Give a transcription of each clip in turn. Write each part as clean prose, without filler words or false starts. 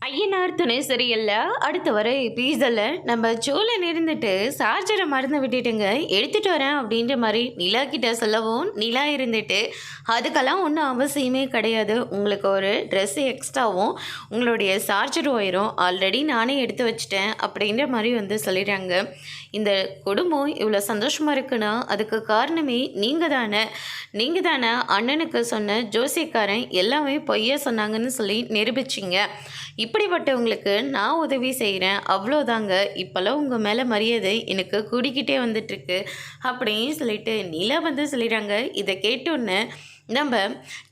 ஐயனார் துணை சரியில்ல. அடுத்து வர எபிசோட்ல நம்ம சோழன் இருந்துட்டு சார்ஜரை மறந்து விட்டுட்டுங்க எடுத்துட்டு வரேன் அப்படின்ற மாதிரி நிலா கிட்ட சொல்லவும், நிலா இருந்துட்டு அதுக்கெல்லாம் ஒன்றும் அவசியமே கிடையாது. உங்களுக்கு ஒரு ட்ரெஸ்ஸு எக்ஸ்ட்ராவும் உங்களுடைய சார்ஜர் ஒயரும் ஆல்ரெடி நானே எடுத்து வச்சிட்டேன் அப்படின்ற மாதிரி சொல்லிடுறாங்க. இந்த குடும்பம் இவ்வளோ சந்தோஷமாக இருக்குன்னா அதுக்கு காரணமே நீங்கள் தானே அண்ணனுக்கு சொன்ன ஜோசியக்காரன் எல்லாமே பொய்யா சொன்னாங்கன்னு சொல்லி நிரூபிச்சிங்க. இப்படிப்பட்டவங்களுக்கு நான் உதவி செய்கிறேன் அவ்வளோதாங்க. இப்போல்லாம் உங்கள் மேலே மரியாதை எனக்கு கூடிக்கிட்டே வந்துட்டுருக்கு அப்படின்னு சொல்லிட்டு நிலா சொல்லிடுறாங்க. இதை கேட்டோன்னே நம்ம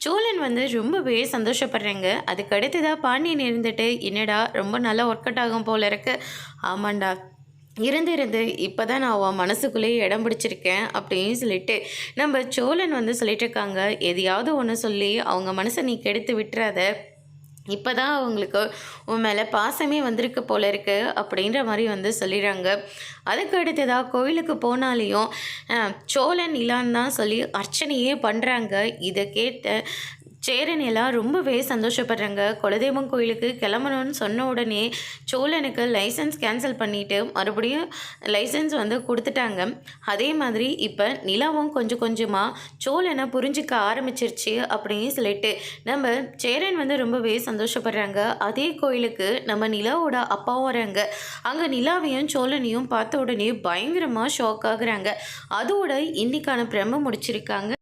சோழன் ரொம்பவே சந்தோஷப்படுறேங்க. அதுக்கு அடுத்ததாக பாண்டியன் இருந்துட்டு என்னடா ரொம்ப நல்லா ஒர்க் அவுட் ஆகும் போல இருக்கு. ஆமாண்டா, இருந்து இப்போ தான் நான் அவன் மனசுக்குள்ளேயே இடம் பிடிச்சிருக்கேன் அப்படின்னு சொல்லிட்டு நம்ம சோழன் சொல்லிட்டு இருக்காங்க. எதையாவது ஒன்று சொல்லி அவங்க மனசை நீ கெடுத்து விட்டுறாத. இப்போ தான் அவங்களுக்கு உன் மேலே பாசமே வந்திருக்கு போல இருக்குது அப்படின்ற மாதிரி சொல்லிடுறாங்க. அதுக்கு அடுத்ததாக கோயிலுக்கு போனாலேயும் சோழன் இல்லான்னு தான் சொல்லி அர்ச்சனையே பண்ணுறாங்க. இதை கேட்ட சேரன் எல்லாம் ரொம்பவே சந்தோஷப்படுறாங்க. குலதெய்வம் கோயிலுக்கு கிளம்பணும்னு சொன்ன உடனே சோழனுக்கு லைசன்ஸ் கேன்சல் பண்ணிவிட்டு மறுபடியும் லைசன்ஸ் கொடுத்துட்டாங்க. அதே மாதிரி இப்போ நிலாவும் கொஞ்சம் கொஞ்சமாக சோழனை புரிஞ்சிக்க ஆரம்பிச்சிருச்சு அப்படின்னு சொல்லிட்டு நம்ம சேரன் ரொம்பவே சந்தோஷப்படுறாங்க. அதே கோயிலுக்கு நம்ம நிலாவோட அப்பாவும் வராங்க. அங்கே நிலாவையும் சோழனையும் பார்த்த உடனே பயங்கரமாக ஷாக் ஆகுறாங்க. அதோட இன்னைக்கான பிரம்ம முடிச்சிருக்காங்க.